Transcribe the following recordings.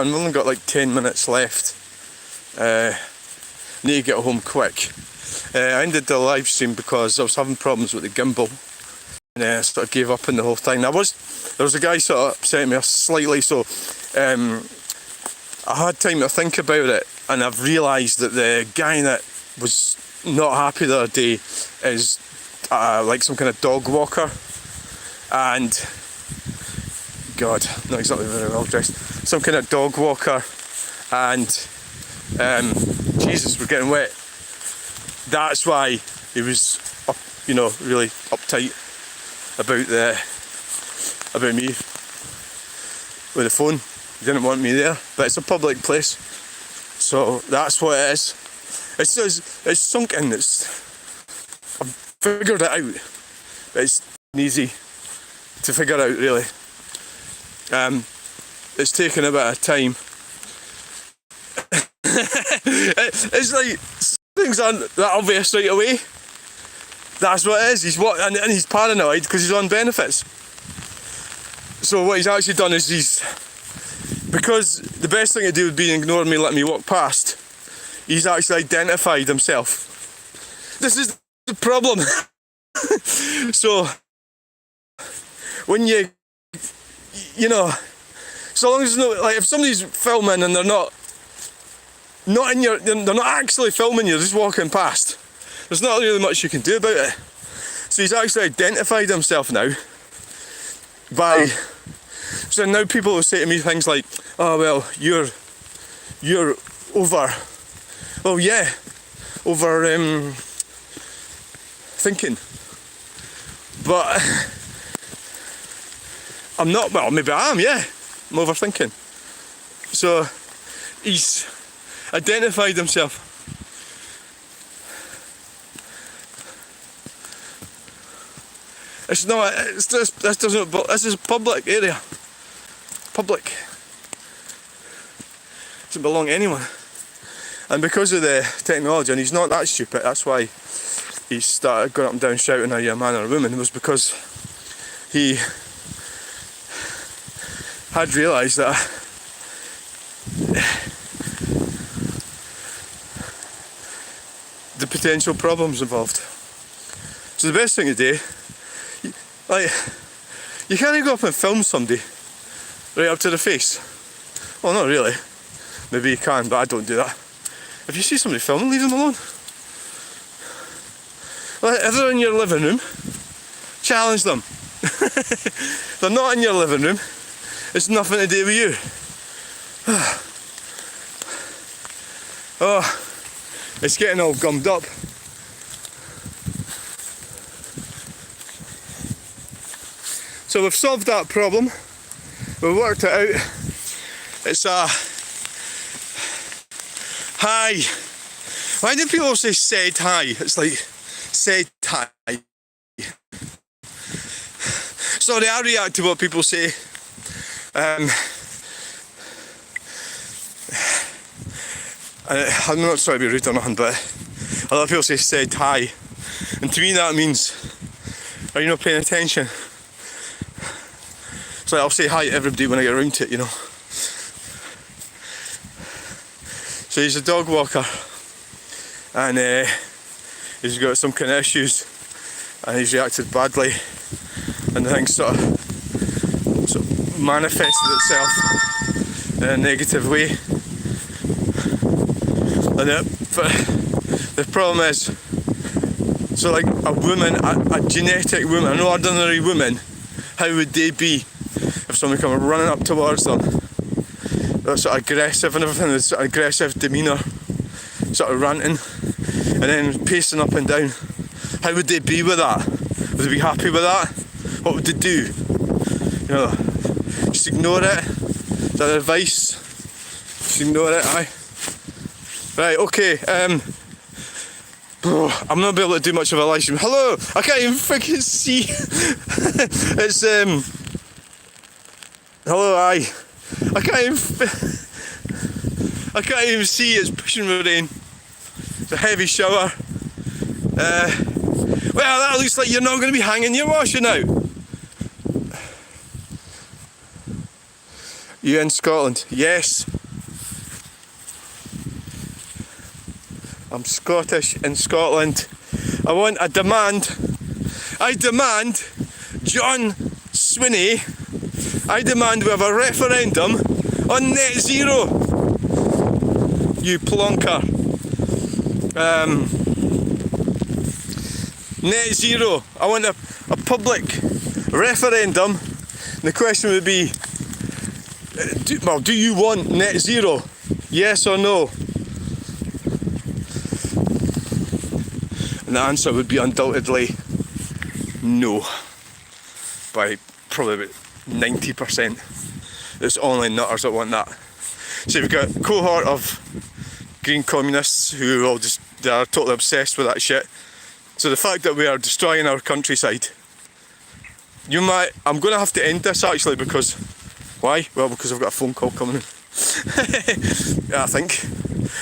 I've only got like 10 minutes left. Need to get home quick. I ended the live stream because I was having problems with the gimbal, and I sort of gave up on the whole thing. There was a guy sort of upset me slightly, so I had time to think about it, and I've realised that the guy that was not happy the other day is like some kind of dog walker, and God, not exactly very well dressed, some kind of dog walker, and Jesus, we're getting wet. That's why he was up, really uptight about me with the phone. He didn't want me there, but it's a public place, so that's what it is. It's sunk in. I've figured it out. It's easy to figure out, really. It's taken a bit of time. It's like things aren't that obvious right away. That's what it is. And he's paranoid because he's on benefits. So what he's actually done is because the best thing to do would be ignore me, let me walk past. He's actually identified himself. This is the problem. So when so long as if somebody's filming and they're not they're not actually filming you, just walking past, there's not really much you can do about it. So he's actually identified himself now so now people will say to me things like, oh well, you're over, oh yeah, over thinking, but I'm not. Well, maybe I am, yeah, I'm overthinking. So he's identified himself. It's not. This is a public area. Public. Doesn't belong to anyone. And because of the technology, and he's not that stupid. That's why he started going up and down shouting, "Are you a man or a woman?" It was because he had realised that the potential problems involved. So the best thing to do, you can't go up and film somebody right up to the face. Well, not really. Maybe you can, but I don't do that. If you see somebody filming, leave them alone. If they're in your living room, challenge them. If they're not in your living room, it's nothing to do with you. Oh, it's getting all gummed up. So we've solved that problem. We've worked it out. It's a hi. Why do people say said hi? It's like said hi. Sorry, I react to what people say. I'm not trying to be rude or nothing, but a lot of people say said hi, and to me that means, are you not paying attention? So I'll say hi to everybody when I get around to it, So he's a dog walker, and he's got some kind of issues, and he's reacted badly, and the thing sort of manifested itself in a negative way. And the problem is, so like a woman, a genetic woman, an ordinary woman, how would they be if somebody come running up towards them? They're sort of aggressive and everything, this sort of aggressive demeanour, sort of ranting, and then pacing up and down. How would they be with that? Would they be happy with that? What would they do? Just ignore it. Is that advice? Just ignore it, aye. Right, okay, I'm not able to do much of a live stream. Hello! I can't even freaking see. It's, hello, aye. I can't even see, it's pushing rain. It's a heavy shower. Well, that looks like you're not going to be hanging your washing out. You in Scotland? Yes. I'm Scottish in Scotland. I demand John Swinney, I demand we have a referendum on net zero. You plonker. Net zero. I want a public referendum. The question would be, do you want net zero? Yes or no? And the answer would be undoubtedly no. By probably about 90%. It's only nutters that want that. So you've got a cohort of green communists who they are totally obsessed with that shit. So the fact that we are destroying our countryside, I'm going to have to end this actually, because, why? Well, because I've got a phone call coming in. Yeah, I think.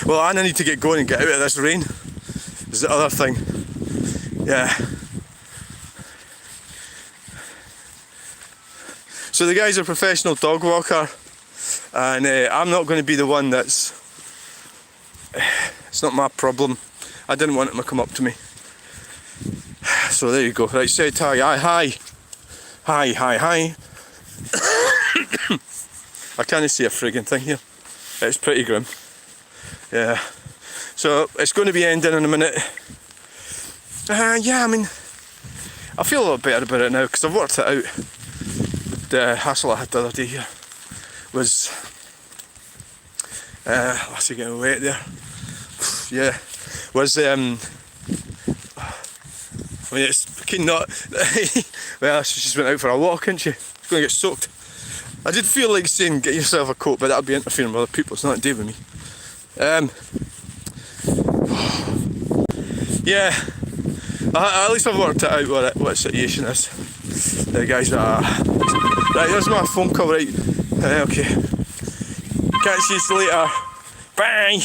Well, and I need to get going and get out of this rain, is the other thing. Yeah. So the guy's a professional dog walker, and I'm not going to be the one it's not my problem. I didn't want him to come up to me. So there you go. Right, said hi. Hi. I can't see a friggin' thing here. It's pretty grim. Yeah. So it's going to be ending in a minute. Yeah, I mean, I feel a lot better about it now because I've worked it out. The hassle I had the other day here was, what's he getting wet there? Yeah, was I mean, it's fucking not. Well, she just went out for a walk, isn't she? She's going to get soaked. I did feel like saying get yourself a coat, but that would be interfering with other people. It's not to do with me. Yeah, at least I've worked it out what the situation is. The guys that right, there's my phone call, right? Okay. Catch you later. Bye.